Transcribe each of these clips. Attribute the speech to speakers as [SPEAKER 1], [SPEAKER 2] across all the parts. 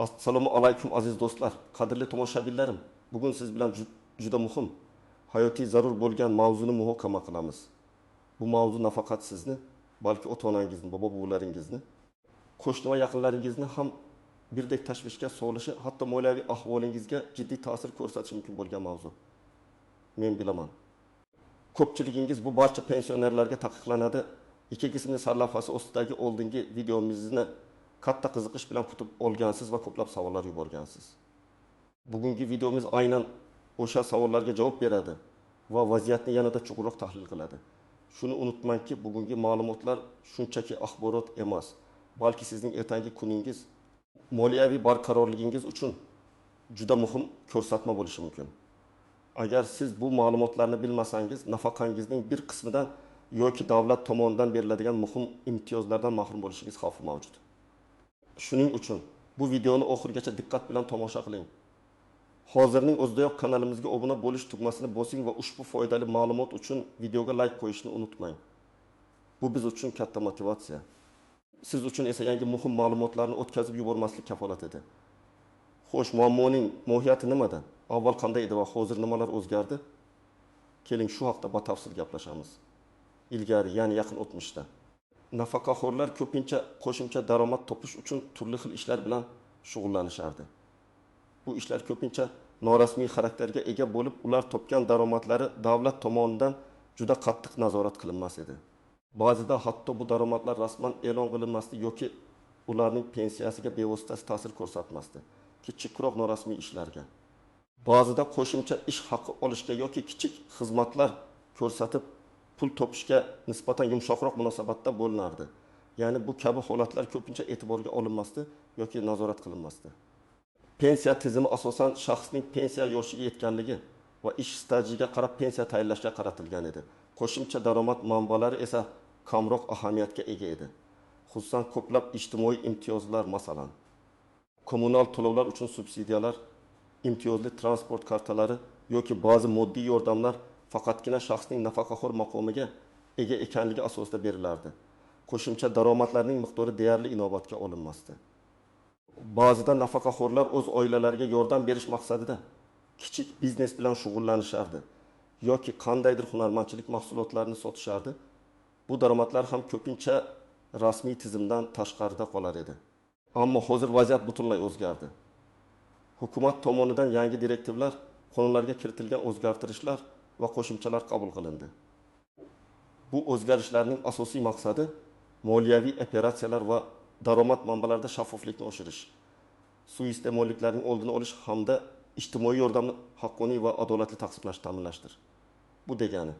[SPEAKER 1] Assalomu alaykum aziz do'stlar, qadrli tomoshabinlarim. Bugun siz bilan juda muhim, hayotiy zarur bo'lgan mavzuni muhokama qilamiz. Bu mavzu nafaqat sizni, balki ota-onangizni, bobo-buvlaringizni, qo'shni va yaqinlaringizni ham birdek tashvishga solishi, hatto moliyaviy ahvolingizga jiddiy ta'sir ko'rsatishi mumkin bo'lgan mavzu. Men bilaman. Ko'pchiligingiz bu barcha pensionerlarga taqiqlanadi. Ikkinchi qismli sarlavhasi ostidagi oldingi videomizni katta qiziqish bilan kutib olgansiz va ko'plab savollar yuborgansiz. Bugungi videomiz aynan o'sha savollarga javob beradi va vaziyatni yanada chuqurroq tahlil qiladi. Shuni unutmangki, bugungi ma'lumotlar shunchaki axborot emas, balki sizning ertangi kuningiz, moliyaviy barqarorligingiz uchun juda muhim ko'rsatma bo'lishi mumkin. Agar siz bu ma'lumotlarni bilmasangiz, nafaqangizning bir qismidan yoki davlat tomonidan beriladigan muhim imtiyozlardan mahrum bo'lishingiz xavfi mavjud. Shuning uchun bu videoni oxirigacha diqqat bilan tomosha qiling. Hozirning o'zidayoq kanalimizga obuna bo'lish tugmasini bosing va ushbu foydali ma'lumot uchun videoga like qo'yishni unutmang. Bu biz uchun katta motivatsiya. Siz uchun esa yangi muhim ma'lumotlarni o'tkazib yubormaslik kafolat edi. Xo'sh, muammoning mohiyati nimada? Avval qanday edi va hozir nimalar o'zgardi? Keling shu haqda batafsil gaplashamiz. Ilgari, ya'ni yaqin o'tmishda nafaqaxo'rlar ko'pincha qo'shimcha daromad topish uchun turli xil ishlar bilan shug'ullanishardi. Bu ishlar ko'pincha norasmiy xarakterga ega bo'lib, ular topgan daromadlari davlat tomonidan juda qattiq nazorat qilinmas edi. Ba'zida hatto bu daromadlar rasman e'lon qilinmasdi yoki ularning pensiyasiga bevosita ta'sir ko'rsatmasdi. Kichikroq norasmiy ishlarga. Ba'zida qo'shimcha ish haqi olishga yoki kichik xizmatlar ko'rsatib pul topishga nisbatan yumshoqroq munosabatda bo'linardi. Ya'ni bu kabi holatlar ko'pincha e'tiborga olinmasdi yoki nazorat qilinmasdi. Pensiya tizimi asosan shaxsning pensiya yoshiga yetganligi va ish stajiga qarab pensiya tayinlashga qaratilgan edi. Qo'shimcha daromad manbalari esa kamroq ahamiyatga ega edi. Xususan ko'plab ijtimoiy imtiyozlar, masalan, kommunal to'lovlar uchun subsidiyalar, imtiyozli transport kartalari yoki ba'zi moddiy yordamlar faqatgina shaxsning nafaqaxo'r maqomiga ega ekanligi asosida berilardi. Qo'shimcha daromadlarning miqdori deyarli inobatga olinmasdi. Ba'zida nafaqaxo'rlar o'z oilalariga yordam berish maqsadida kichik biznes bilan shug'ullanishardi yoki qandaydir hunarmandchilik mahsulotlarini sotishardi. Bu daromadlar ham ko'pincha rasmiy tizimdan tashqarida qolar edi. Ammo hozir vaziyat butunlay o'zgardi. Hukumat tomonidan yangi direktivlar, qonunlarga kiritilgan o'zgartirishlar va qo'shimchalar qabul qilindi. Bu o'zgarishlarning asosiy maqsadi moliyaviy operatsiyalar va daromad manbalarida shaffoflikni oshirish, suiiste'molliklarning oldini olish hamda ijtimoiy yordamni haqqoniy va adolatli taqsimlashni ta'minlashdir. Bu degani,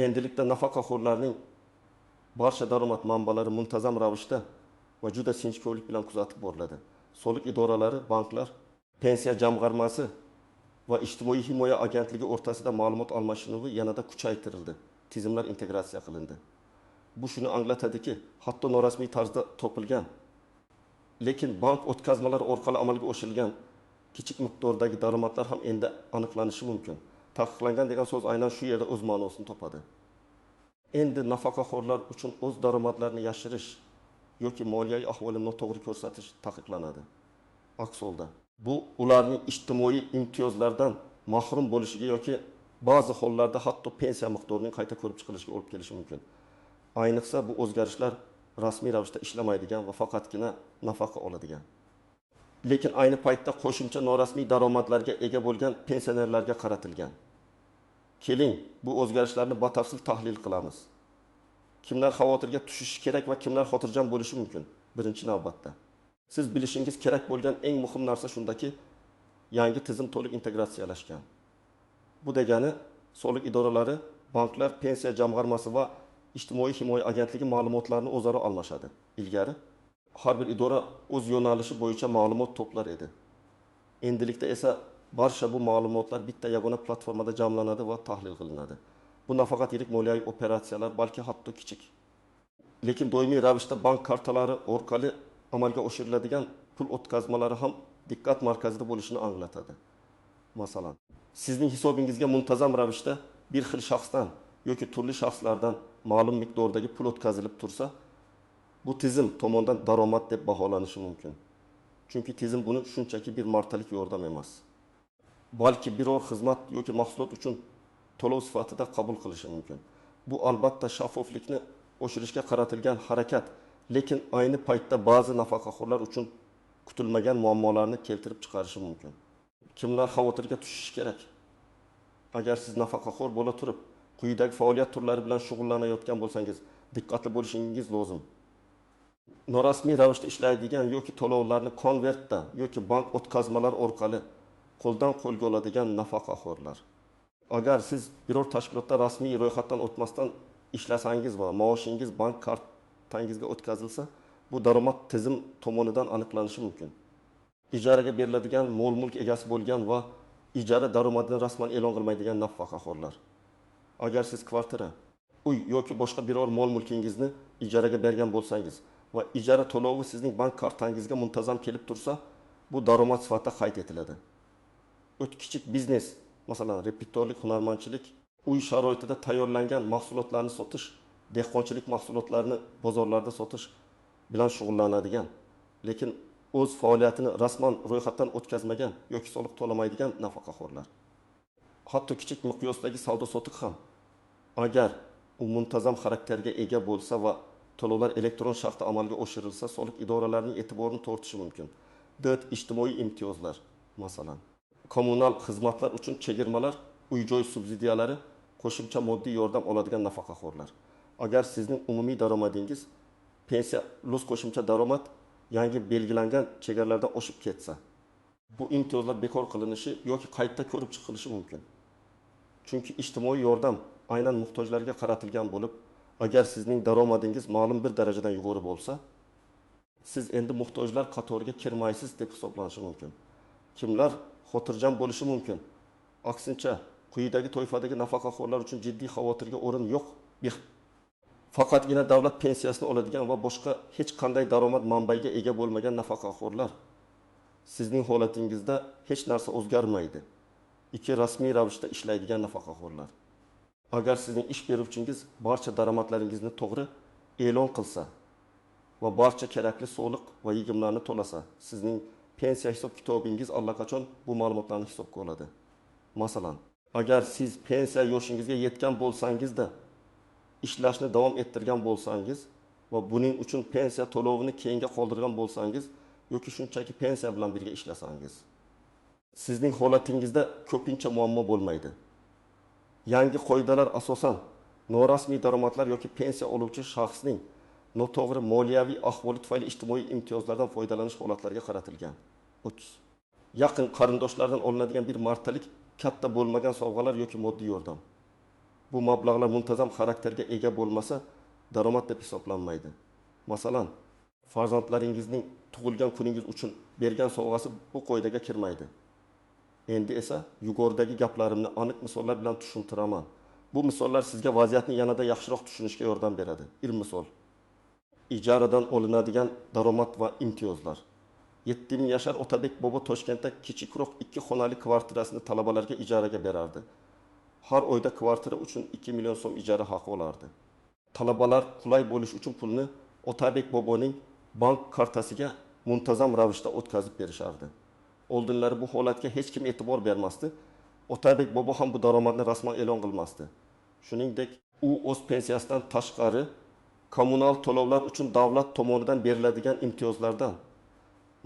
[SPEAKER 1] endilikda nafaqaxo'rlarning barcha daromad manbalari muntazam ravishda va juda sinchkovlik bilan kuzatib boriladi. Soliq idoralari, banklar, pensiya jamg'armasi va ijtimoiy himoya agentligi o'rtasida ma'lumot almashinuvi yanada kuchaytirildi. Tizimlar integratsiya qilindi. Bu shuni anglatadiki, hatto norasmiy tarzda topilgan, lekin bank o'tkazmalari orqali amalga oshirilgan kichik miqdordagi daromadlar ham endi aniqlanishi mumkin. Taqiqlangan degan so'z aynan shu yerda o'z ma'nosini topadi. Endi nafaqaxo'rlar uchun o'z daromadlarini yashirish yoki moliyaviy ahvolini noto'g'ri ko'rsatish taqiqlanadi. Aks holda bu ularning ijtimoiy imtiyozlardan mahrum bo'lishiga yoki ba'zi hollarda hatto pensiya miqdorining qayta ko'rib chiqilishiga olib kelishi mumkin. Ayniqsa bu o'zgarishlar rasmiy ravishda ishlamaydigan va faqatgina nafaqa oladigan. Lekin ayni paytda qo'shimcha norasmiy daromadlarga ega bo'lgan pensionerlarga qaratilgan. Keling, bu o'zgarishlarni batafsil tahlil qilamiz. Kimlar xavotirga tushishi kerak va kimlar xotirjam bo'lishi mumkin? Birinchi navbatda siz bilishingiz kerak bo'lgan eng muhim narsa shundaki, yangi tizim to'liq integratsiyalashgan. Bu degani, soliq idoralari, banklar, pensiya jamg'armasi va ijtimoiy himoya agentligi ma'lumotlarni o'zaro almashadi. Ilgari har bir idora o'z yo'nalishi bo'yicha ma'lumot to'plar edi. Endilikda esa barcha bu ma'lumotlar bitta yagona platformada jamlanadi va tahlil qilinadi. Bu nafaqat yirik moliyaviy operatsiyalar, balki hatto kichik, lekin doimiy ravishda bank kartalari orqali amalga oshiriladigan pul o'tkazmalari ham diqqat markazida bo'lishini anglatadi. Masalan, sizning hisobingizga muntazam ravishda bir xil shaxsdan yoki turli shaxslardan ma'lum miqdordagi pul o'tkazilib tursa, bu tizim tomonidan daromad deb baholanishi mumkin. Chunki tizim buni shunchaki bir martalik yordam emas. Balki biror xizmat yoki mahsulot uchun to'lov sifatida qabul qilishi mumkin. Bu albatta shaffoflikni oshirishga qaratilgan harakat, lekin ayni paytda ba'zi nafaqaxo'rlar uchun kutilmagan muammolarni keltirib chiqarishi mumkin. Kimlar xavotirga tushishi kerak? Agar siz nafaqaxo'r bo'la turib, quyidagi faoliyat turlari bilan shug'ullanayotgan bo'lsangiz, diqqatli bo'lishingiz lozim. Norasmiy ravishda ishlaydigan yoki to'lovlarni konvertda yoki bank o'tkazmalar orqali qo'ldan qo'lga oladigan nafaqaxo'rlar. Agar siz biror tashkilotda rasmiy ro'yxatdan o'tmasdan ishlasangiz va maoshingiz bank kartangizga o'tkazilsa, bu daromad tizim tomonidan aniqlanishi mumkin. Ijaraga beriladigan mol-mulk egasi bo'lgan va ijara daromadini rasman e'lon qilmaydigan nafaqaxo'rlar. Agar siz kvartira, uy yoki boshqa biror mol-mulkingizni ijaraga bergan bo'lsangiz va ijara to'lovi sizning bank kartangizga muntazam kelib tursa, bu daromad sifatida qayd etiladi. Kichik biznes, masalan, repetitorlik, hunarmandchilik, uy sharoitida tayyorlangan mahsulotlarni sotish, dehqonchilik mahsulotlarini bozorlarda sotish bilan shug'ullanadigan, lekin o'z faoliyatini rasman ro'yxatdan o'tkazmagan yoki soliq to'lamaydigan nafaqaxo'rlar. Hatto kichik miqyosdagi savdo-sotiq ham agar u muntazam xarakterga ega bo'lsa va to'lovlar elektron shaklda amalga oshirilsa, soliq idoralarining e'tiborini tortishi mumkin. Ijtimoiy imtiyozlar, masalan, kommunal xizmatlar uchun chegirmalar, uy-joy subsidiyalari, qo'shimcha moddiy yordam oladigan nafaqaxo'rlar. Agar sizning umumiy daromadingiz pensiya plus qo'shimcha daromad yangi belgilangan chegaralardan oshib ketsa, bu imtiyozlar bekor qilinishi yoki qayta ko'rib chiqilishi mumkin. Chunki ijtimoiy yordam aynan muhtojlarga qaratilgan bo'lib, agar sizning daromadingiz ma'lum bir darajadan yuqori bo'lsa, siz endi muhtojlar qatoriga kirmaysiz deb hisoblanishi mumkin. Kimlar xotirjam bo'lishi mumkin? Aksincha, quyidagi toifadagi nafaqaxo'rlar uchun jiddiy xavotirga o'rin yo'q. Faqatgina davlat pensiyasini oladigan va boshqa hech qanday daromad manbaiga ega bo'lmagan nafaqaxo'rlar. Sizning holatingizda hech narsa o'zgarmaydi. Rasmiy ravishda ishlaydigan nafaqaxo'rlar. Agar sizning ish beruvchingiz barcha daromadlaringizni to'g'ri e'lon qilsa va barcha kerakli soliq va yig'imlarni to'lasa, sizning pensiya hisob-kitobingiz allaqachon bu ma'lumotlarni hisobga oladi. Masalan, agar siz pensiya yoshingizga yetgan bo'lsangiz-da, ishlashni davom ettirgan bo'lsangiz va buning uchun pensiya to'lovini keyinga qoldirgan bo'lsangiz yoki shunchaki pensiya bilan birga ishlasangiz, sizning holatingizda ko'pincha muammo bo'lmaydi. Yangi qoidalar asosan norasmiy daromadlar yoki pensiya oluvchi shaxsning noto'g'ri moliyaviy ahvoli tufayli ijtimoiy imtiyozlardan foydalanish holatlariga qaratilgan. Yaqin qarindoshlardan olinadigan bir martalik katta bo'lmagan sovg'alar yoki moddiy yordam. Bu mablag'lar muntazam xarakterga ega bo'lmasa, daromad deb hisoblanmaydi. Masalan, farzandlaringizning tug'ilgan kuningiz uchun bergan sovg'asi bu qoidaga kirmaydi. Endi esa yuqoridagi gaplarimni aniq misollar bilan tushuntiraman. Bu misollar sizga vaziyatni yanada yaxshiroq tushunishga yordam beradi. Bir misol. Ijaradan olinadigan daromad va imtiyozlar. 7000 yashar Otabek bobo Toshkentda kichikroq 2 xonali kvartirasini talabalarga ijaraga berardi. Har oyda kvartira uchun 2 million so'm ijara haqi olardi. Talabalar qulay bo'lish uchun pulni Otabek boboning bank kartasiga muntazam ravishda o'tkazib berishardi. Oldinlari bu holatga hech kim e'tibor bermasdi. Otabek bobo ham bu daromadni rasman e'lon qilmasdi. Shuningdek, u o'z pensiyasidan tashqari kommunal to'lovlar uchun davlat tomonidan beriladigan imtiyozlardan,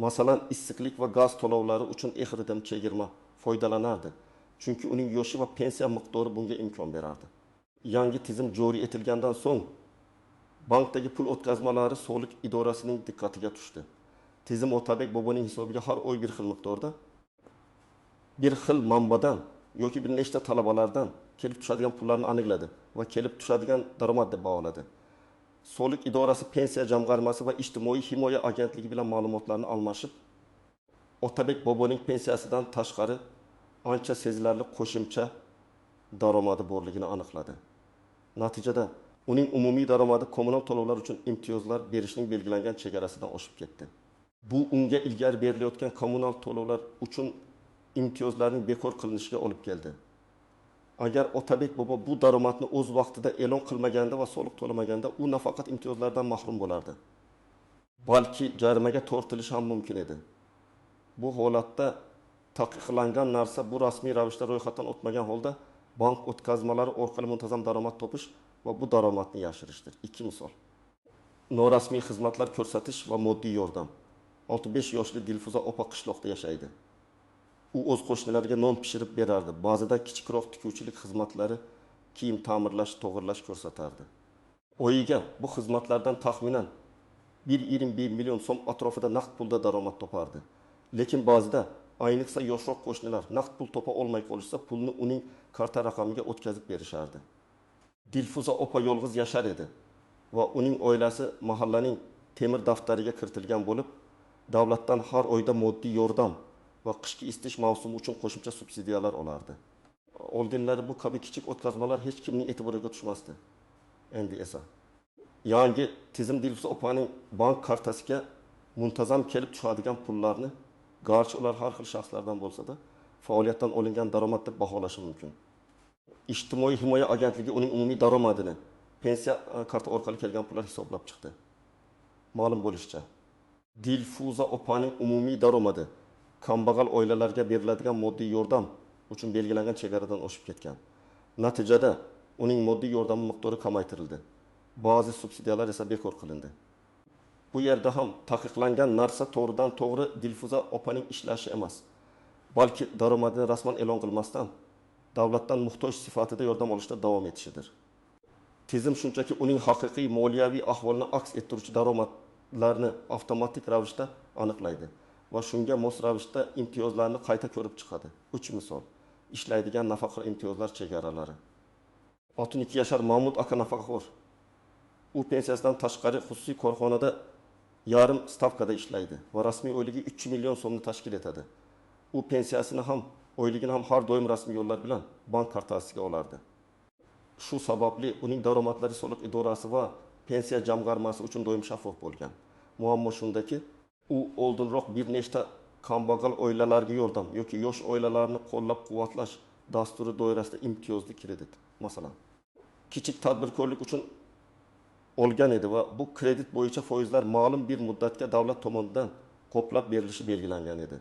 [SPEAKER 1] masalan, issiqlik va gaz to'lovlari uchun ehridim chegirma foydalanardi. Chunki uning yoshi va pensiya miqdori bunga imkon berardi. Yangi tizim joriy etilgandan so'ng bankdagi pul o'tkazmalari soliq idorasining diqqatiga tushdi. Tizim Otabek boboning hisobiga har oy bir xil miqdorda, bir xil manbadan yoki bir nechta talabalardan kelib tushadigan pullarni aniqladi va kelib tushadigan daromad deb baholadi. Soliq idorasi pensiya jamg'armasi va ijtimoiy himoya agentligi bilan ma'lumotlarni almashib, Otabek boboning pensiyasidan tashqari ancha sezilarli qo'shimcha daromadi borligini aniqladi. Natijada uning umumiy daromadi kommunal to'lovlar uchun imtiyozlar berishning belgilangan chegarasidan oshib ketdi. Bu unga ilgari berilayotgan kommunal to'lovlar uchun imtiyozlarning bekor qilinishiga olib keldi. Agar Otabek bobo bu daromadni o'z vaqtida e'lon qilmaganda va soliq to'lamaganda, u nafaqat imtiyozlardan mahrum bo'lardi, balki jarimaga tortilishi ham mumkin edi. Bu holatda taqiqlangan narsa bu rasmiy ravishda ro'yxatdan o'tmagan holda bank o'tkazmalari orqali muntazam daromad topish va bu daromadni yashirishdir. Ikki misol. Norasmiy xizmatlar ko'rsatish va moddiy yordam. 65 yoshli Dilfuza opa qishloqda yashaydi. U o'z qo'shnilariga non pishirib berardi. Ba'zida kichikroq tikuvchilik xizmatlari, kiyim ta'mirlash, to'g'irlash ko'rsatardi. Oyiga bu xizmatlardan taxminan 1,1 million so'm atrofida naqd pulda daromad topardi. Lekin ba'zida ayniqsa yoshroq qo'shnilar naqd pul topa olmay qolishsa, pulni uning karta raqamiga o'tkazib berishardi. Dilfuza opa yolg'iz yashar edi va uning oilasi mahallaning temir daftariga kiritilgan bo'lib, davlatdan har oyda moddiy yordam va qishki isitish mavsumi uchun qo'shimcha subsidiyalar olardi. Oldinlari bu kabi kichik o'tkazmalar hech kimning e'tiboriga tushmasdi. Endi esa yangi tizim Dilfuza opaning bank kartasiga muntazam kelib tushadigan pullarni, garchi ular har xil shaxslardan bo'lsa-da, faoliyatdan olingan daromad deb baholashi mumkin. Ijtimoiy himoya agentligi uning umumiy daromadini pensiya karta orqali kelgan pullar hisoblab chiqdi. Ma'lum bo'lishicha, Dilfuza opaning umumiy daromadi kambag'al oilalarga beriladigan moddiy yordam uchun belgilangan chegaradan oshib ketgan. Natijada uning moddiy yordami miqdori kamaytirildi. Ba'zi subsidiyalar esa bekor qilindi. Bu yerda ham taqiqlangan narsa to'g'ridan to'g'ri Dilfuza opaning ishlashi emas, balki daromadini rasman e'lon qilmasdan davlatdan muhtoj sifatida yordam olishda davom etishidir. Tizim shunchaki uning haqiqiy moliyaviy ahvolini aks ettiruvchi daromadlarni avtomatik ravishda aniqlaydi va shunga mos ravishda imtiyozlarni qayta ko'rib chiqadi. 3 misol: ishlaydigan nafaqa imtiyozlar chegaralari. 62 yashar Mahmud aka nafaqaxo'r. U pensiyasidan tashqari xususiy korxonada yarim stavkada ishlaydi va rasmiy oyligi 3 million so'mni tashkil etadi. U pensiyasini ham, oyligini ham har doim rasmiy yo'llar bilan bank kartasiga olardi. Shu sababli uning daromadlari soliq idorasi va pensiya jamg'armasi uchun doim shaffof bo'lgan. Muammo shundaki, u oldinroq bir nechta kambag'al oilalarga yordam yoki yosh oilalarni qo'llab-quvvatlash dasturi doirasida imtiyozli kredit, masalan, kichik tadbirkorlik uchun olgan edi va bu kredit bo'yicha foizlar ma'lum bir muddatga davlat tomonidan qoplab berilishi belgilangan edi.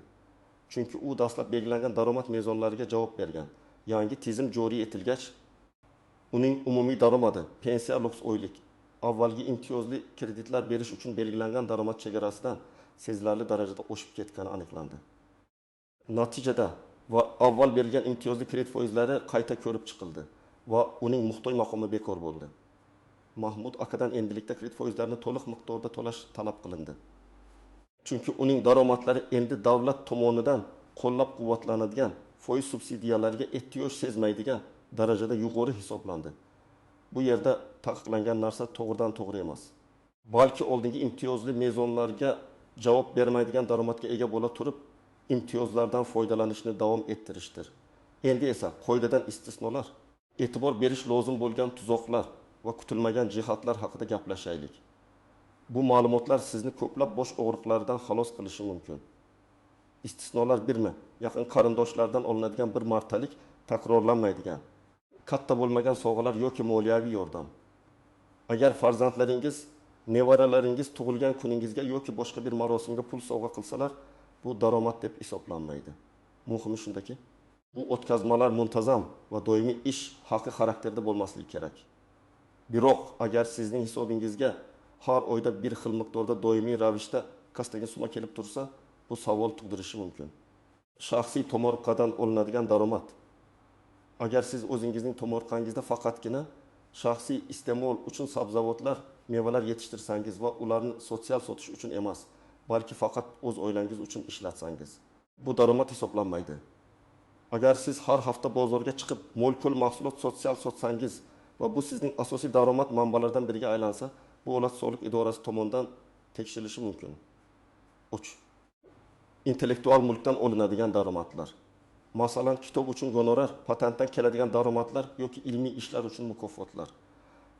[SPEAKER 1] Chunki u dastlab belgilangan daromad mezonlariga javob bergan. Yangi tizim joriy etilgach, uning umumiy daromadi pensiya oylik avvalgi imtiyozli kreditlar berish uchun belgilangan daromad chegarasidan sezilarli darajada oshib ketgani aniqlandi. Natijada va avval berilgan imtiyozli kredit foizlari qayta ko'rib chiqildi va uning muhtoj maqomi bekor bo'ldi. Mahmud akadan endilikda kredit foizlarini to'liq miqdorda to'lash talab qilindi. Chunki uning daromadlari endi davlat tomonidan qo'llab-quvvatlanadigan foiz subsidiyalariga ehtiyoj sezmaydigan darajada yuqori hisoblandi. Bu yerda taqiqlangan narsa to'g'ridan to'g'ri emas. Balki oldingi imtiyozli mezonlarga javob bermaydigan daromadga ega bo'la turib, imtiyozlardan foydalanishni davom ettirishdir. Endi esa qoidadan istisnolar, e'tibor berish lozim bo'lgan tuzoqlar va kutilmagan jihatlar haqida gaplashaylik. Bu ma'lumotlar sizni ko'plab bosh og'riqlaridan xalos qilishi mumkin. Istisnolar birmi? Yaqin qarindoshlardan olinadigan bir martalik, takrorlanmaydigan, katta bo'lmagan sovg'alar yoki moliyaviy yordam. Agar farzandlaringiz, nevaralaringiz tug'ilgan kuningizga yoki boshqa bir marosimga pul sovg'a qilsalar, bu daromad deb hisoblanmaydi. Muhimi shundaki, bu o'tkazmalar muntazam va doimiy ish haqi xarakterda bo'lmasligi kerak. Biroq agar sizning hisobingizga har oyda bir xil miqdorda doimiy ravishda kastaga summa kelib tursa, bu savol tug'dirishi mumkin. Shaxsiy tomorqadan olinadigan daromad. Agar siz o'zingizning tomorqangizda faqatgina shaxsiy iste'mol uchun sabzavotlar, mevalar yetishtirsangiz va ularni sotsial sotish uchun emas, balki faqat o'z oilangiz uchun ishlatsangiz, bu daromad hisoblanmaydi. Agar siz har hafta bozorga chiqib, mo'l-ko'l mahsulot sotsial sotsangiz va bu sizning asosiy daromad manbalaridan biriga aylansa, bu holat soliq idorasi tomonidan tekshirilishi mumkin. 3. Intellektual mulkdan olinadigan daromadlar. Masalan, kitob uchun gonorar, patentdan keladigan daromadlar yoki ilmiy ishlar uchun mukofotlar.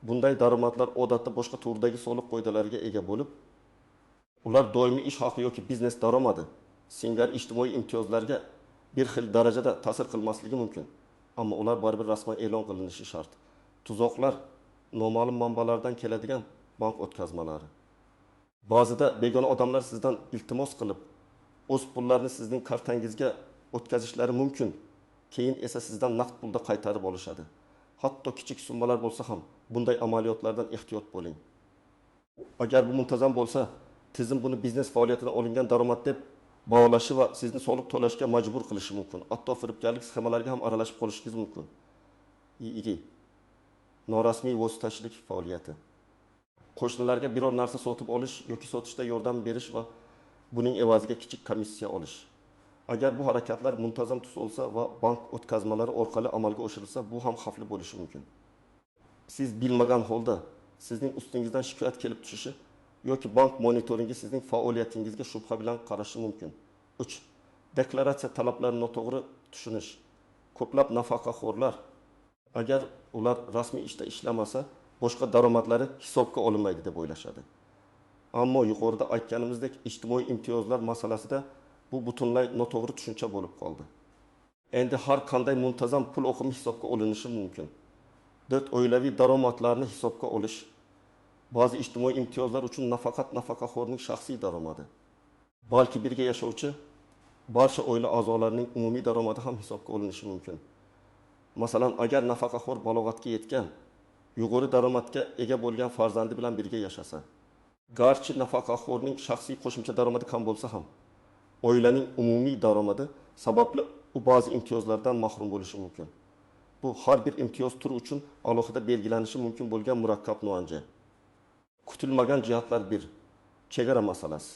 [SPEAKER 1] Bunday daromadlar odatda boshqa turdagi soliq qoidalariga ega bo'lib, ular doimiy ish haqi yoki biznes daromadi, singari ijtimoiy imtiyozlarga bir xil darajada ta'sir qilmasligi mumkin. Ammo ular baribir rasman e'lon qilinishi shart. Tuzoqlar noma'lum manbalardan keladigan bank o'tkazmalari. Ba'zida begona odamlar sizdan iltimos qilib, o'z pullarni sizning kartangizga o'tkazishlari mumkin. Keyin esa sizdan naqd pulda qaytarib olishadi. Hatto kichik summalar bo'lsa ham bunday amaliyotlardan ehtiyot bo'ling. Agar bu muntazam bo'lsa, tizim buni biznes faoliyatidan olingan daromad deb bağlaşı va sizni soliq to'lashga majbur qilishi mumkin. Hatto firibgarlik sxemalarga ham aralashib qolishingiz mumkin. İki, norasmiy vositachilik faoliyati. Qo'shnilarga biror narsa sotib olish yoki sotishda yordam berish va buning evaziga kichik komissiya olish. Agar bu harakatlar muntazam tus olsa va bank o'tkazmalari orqali amalga oshirilsa, bu ham xavfli bo'lishi mumkin. Siz bilmagan holda sizning ustingizdan shikoyat kelib tushishi yoki bank monitoringi sizning faoliyatingizga shubha bilan qarashi mumkin. 3. Deklaratsiya talablarini noto'g'ri tushunish. Ko'plab nafaqaxo'rlar agar ular rasmiy ishda ishlamasa, boshqa daromadlari hisobga olinmaydi deb o'ylashadi. Ammo yuqorida aytganimizdek, ijtimoiy imtiyozlar masalasida bu butunlay noto'g'ri tushuncha bo'lib qoldi. Endi har qanday muntazam pul oqimi hisobga olinishi mumkin. 4. Oilaviy daromadlarni hisobga olish. Bazı ijtimoiy imtiyozlar uchun nafaqat nafaqaxo'rning shaxsiy daromadi, balki birga yashovchi barcha oila a'zolarining umumiy daromadi ham hisobga olinishi mumkin. Masalan, agar nafaqaxo'r balog'atga yetgan, yuqori daromadga ega bo'lgan farzandi bilan birga yashasa, garchi nafaqaxo'rning shaxsiy qo'shimcha daromadi kam bo'lsa ham, oilaning umumiy daromadi sababli u ba'zi imtiyozlardan mahrum bo'lishi mumkin. Bu har bir imtiyoz turi uchun alohida belgilanishi mumkin bo'lgan murakkab muammo. Kutilmagan jihatlar 1. Chegara masalasi.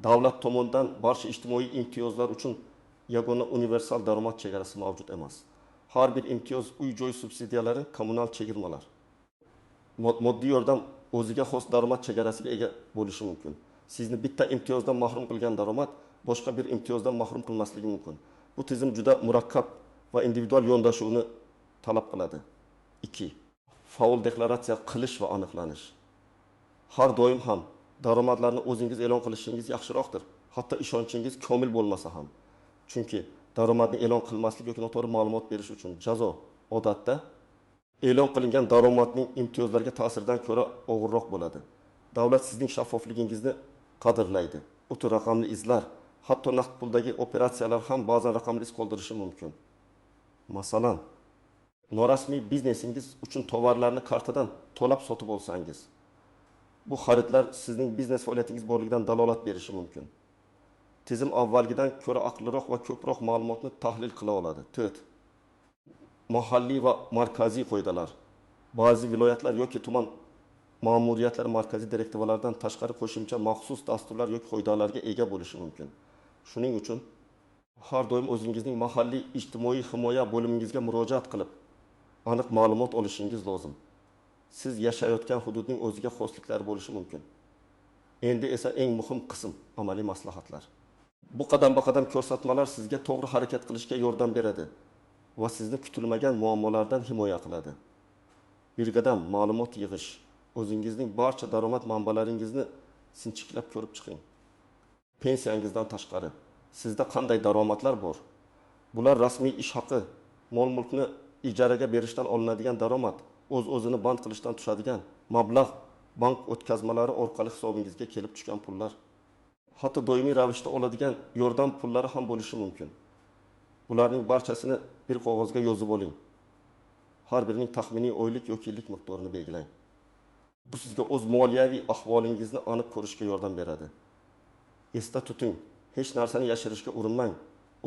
[SPEAKER 1] Davlat tomonidan barcha ijtimoiy imtiyozlar uchun yagona universal daromad chegarasi mavjud emas. Har bir imtiyoz uy-joy subsidiyalari, kommunal chegirmalar. Moddiy yordam o'ziga xos daromad chegarasiga ega bo'lishi mumkin. Sizni bitta imtiyozdan mahrum qilgan daromad boshqa bir imtiyozdan mahrum qilmasligi mumkin. Bu tizim juda murakkab va individual yondashuvni talab qiladi. 2. Faol deklaratsiya qilish va aniqlanish. Har doim ham daromadlarni o'zingiz e'lon qilishingiz yaxshiroqdir. Hatto ishonchingiz komil bo'lmasa ham. Chunki daromadni e'lon qilmaslik yoki noto'g'ri ma'lumot berish uchun jazo odatda e'lon qilingan daromadning imtiyozlarga ta'siridan ko'ra og'irroq bo'ladi. Davlat sizning shaffofligingizni qadrlaydi. O'ta raqamli izlar, hatto naqd puldagi operatsiyalar ham ba'zan raqamli iz qoldirishi mumkin. Masalan, norasmiy biznesingiz uchun tovarlarni kartadan to'lab sotib olsangiz, bu xaridlar sizning biznes faoliyatingiz borligidan dalolat berishi mumkin. Tizim avvalgidan ko'ra aqlliroq va ko'proq ma'lumotni tahlil qila oladi. 4. Mahalliy va markaziy qoidalar. Ba'zi viloyatlar yoki tuman ma'muriyatlar markaziy direktivalardan tashqari qo'shimcha maxsus dasturlar yoki qoidalarga ega bo'lishi mumkin. Shuning uchun har doim o'zingizning mahalliy ijtimoiy himoya bo'limingizga murojaat qilib, aniq ma'lumot olishingiz lozim. Siz yashayotgan hududning o'ziga xosliklari bo'lishi mumkin. Endi esa eng muhim qism amaliy maslahatlar. Bu qadam-qadam ko'rsatmalar sizga to'g'ri harakat qilishga yordam beradi va sizni kutilmagan muammolardan himoya qiladi. Birgadan ma'lumot yig'ish, o'zingizning barcha daromad manbalaringizni sinchiklab ko'rib chiqing. Pensiyangizdan tashqari sizda qanday daromadlar bor? Bular rasmiy ish haqi, mol-mulkni ijaraga berishdan olinadigan daromad, o'z-o'zini band qilishdan tushadigan mablag', bank o'tkazmalari orqali hisobingizga kelib tushgan pullar. Hatto doimiy ravishda oladigan yordam pullari ham bo'lishi mumkin. Bularning barchasini bir qog'ozga yozib oling. Har birining taxminiy oylik yoki yillik miqdorini belgilang. Bu sizga o'z moliyaviy ahvolingizni aniq ko'rishga yordam beradi. Esda tuting, hech narsani yashirishga urinmang.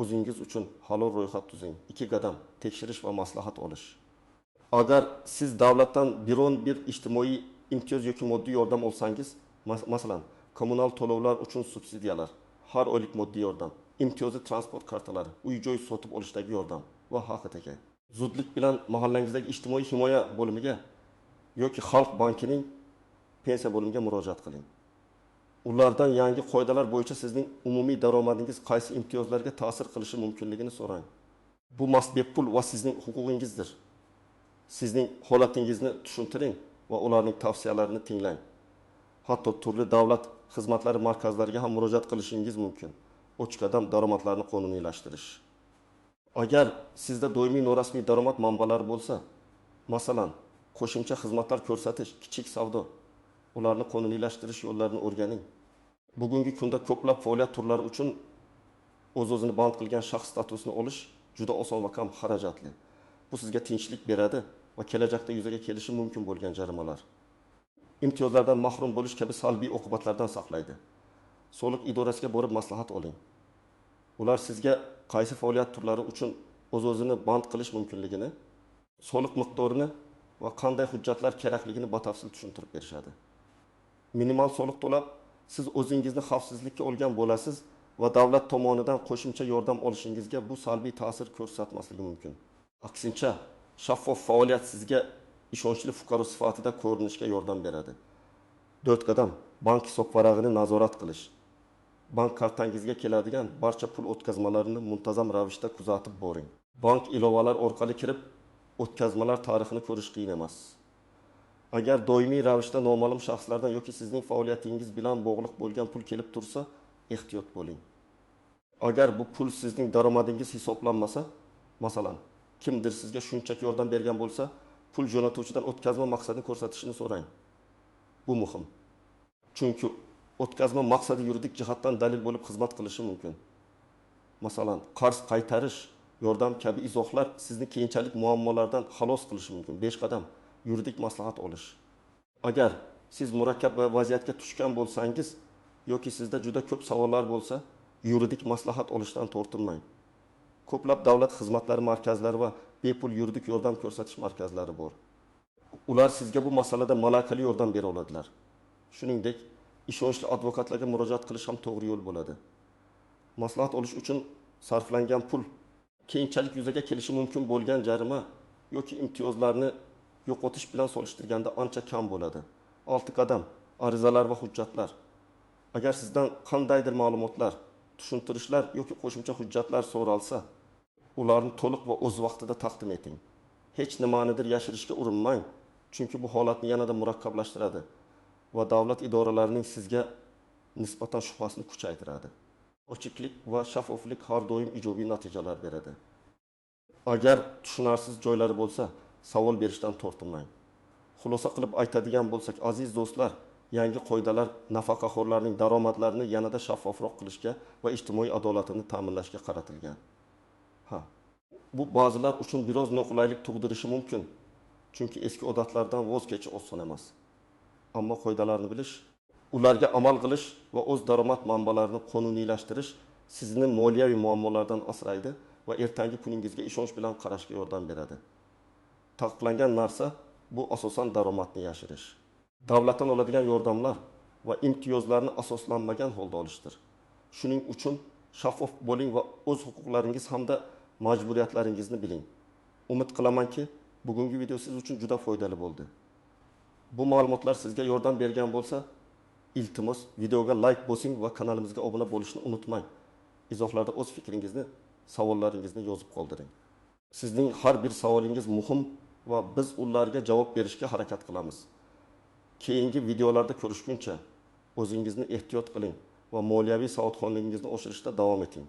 [SPEAKER 1] O'zingiz uchun halol ro'yxat tuzing. 2 qadam tekshirish va maslahat olish. Agar siz davlatdan biron bir ijtimoiy imtiyoz yoki moddiy yordam olsangiz, masalan, kommunal to'lovlar uchun subsidiyalar, har oylik moddiy yordam, imtiyozli transport kartalari, uy-joy sotib olishdagi yordam va haqidagi. Zudlik bilan mahallangizdagi ijtimoiy himoya bo'limiga yoki Xalq bankining pensiya bo'limiga murojaat qiling. Ulardan yangi qoidalar bo'yicha sizning umumiy daromadingiz qaysi imtiyozlarga ta'sir qilishi mumkinligini so'rang. Bu bepul va sizning huquqingizdir. Sizning holatingizni tushuntiring va ularning tavsiyalarini tinglang. Hatto turli davlat xizmatlari markazlariga ham murojaat qilishingiz mumkin. 3 qadam daromadlarni qonuniylashtirish. Agar sizda doimiy norasmiy daromad manbalari bo'lsa, masalan, qo'shimcha xizmatlar ko'rsatish, kichik savdo, ularni qonuniylashtirish yo'llarini o'rganing. Bugungi kunda ko'plab faoliyat turlari uchun o'z-o'zini band qilgan shaxs statusini olish juda oson va kam xarajatli. Bu sizga tinchlik beradi va kelajakda yuzaga kelishi mumkin bo'lgan jarimalar, imtiyozlardan mahrum bo'lish kabi salbiy oqibatlardan saqlaydi. Soliq idorasiga borib maslahat oling. Ular sizga qaysi faoliyat turlari uchun o'z-o'zini band qilish mumkinligini, soliq miqdorini va qanday hujjatlar kerakligini batafsil tushuntirib berishadi. Minimal soliq to'lab, siz o'zingizni xavfsizlikka olgan bo'lasiz va davlat tomonidan qo'shimcha yordam olishingizga bu salbiy ta'sir ko'rsatmasligi mumkin. Aksincha, shaffof faoliyat sizga ishonchli fuqaro sifatida ko'rinishga yordam beradi. 4 qadam: bank hisob varag'ini nazorat qilish. Bank kartangizga keladigan barcha pul o'tkazmalarini muntazam ravishda kuzatib boring. Bank ilovalar orqali kirib, o'tkazmalar tarixini ko'rish qiyin emas. Agar doimiy ravishda noma'lum shaxslardan yoki sizning faoliyatingiz bilan bog'liq bo'lgan pul kelib tursa, ehtiyot bo'ling. Agar bu pul sizning daromadingiz hisoblanmasa, masalan, kimdir sizga shunchaki yordam bergan bo'lsa, pul jo'natuvchidan o'tkazma maqsadini ko'rsatishini so'rang. Bu muhim. Chunki o'tkazma maqsadi yuridik jihatdan dalil bo'lib xizmat qilishi mumkin. Masalan, qarz qaytarish, yordam kabi izohlar sizni keyinchalik muammolardan xalos qilishi mumkin. 5 qadam: yuridik maslahat olish. Agar siz murakkab va vaziyatga tushgan bo'lsangiz yoki sizda juda ko'p savollar bo'lsa, yuridik maslahat olishdan tortinmang. Ko'plab davlat xizmatlari markazlari va bepul yuridik yordam ko'rsatish markazlari bor. Ular sizga bu masalada malakali yordam bera oladilar. Shuningdek, ishonchli advokatlarga murojaat qilish ham to'g'ri yo'l bo'ladi. Maslahat olish uchun sarflangan pul keyinchalik yuzaga kelishi mumkin bo'lgan jarima yoki imtiyozlarni yo'qotish bilan solishtirganda ancha kam bo'ladi. 6 qadam: arizalar va hujjatlar. Agar sizdan qandaydir ma'lumotlar, tushuntirishlar yoki qo'shimcha hujjatlar so'ralsa, ularni to'liq va o'z vaqtida taqdim eting. Hech nimanidir yashirishga urinmang, chunki bu holatni yanada murakkablashtiradi va davlat idoralarining sizga nisbatan shubhasini kuchaytiradi. Ochiqlik va shaffoflik har doim ijobiy natijalar beradi. Agar tushunarsiz joylari bo'lsa, savol berishdan tortinmang. Xulosa qilib aytadigan bo'lsak, aziz do'stlar, yangi qoidalar nafaqaxo'rlarning daromadlarini yanada shaffofroq qilishga va ijtimoiy adolatni ta'minlashga qaratilgan. Bu ba'zilar uchun biroz noqulaylik tug'dirishi mumkin, chunki eski odatlardan voz kechish oson emas. Ammo qoidalarni bilish, ularga amal qilish va o'z daromad manbalarini qonuniylashtirish sizni moliyaviy muammolardan asraydi va ertangi kuningizga ishonch bilan qarashga yordam beradi. Taqiqlangan narsa bu asosan daromadni yashirish. Davlatdan oladigan yordamlar va imtiyozlarni asoslanmagan holda olishdir. Shuning uchun shaffof bo'ling va o'z huquqlaringiz hamda majburiyatlaringizni biling. Umid qilamanki, bugungi video siz uchun juda foydali bo'ldi. Bu ma'lumotlar sizga yordam bergan bo'lsa, iltimos videoga like bosing va kanalimizga obuna bo'lishni unutmang. Izohlarda o'z fikringizni, savollaringizni yozib qoldiring. Sizning har bir savolingiz muhim va biz ularga javob berishga harakat qilamiz. Keyingi videolarda ko'rishguncha o'zingizni ehtiyot qiling va moliyaviy savodxonligingizni oshirishda davom eting.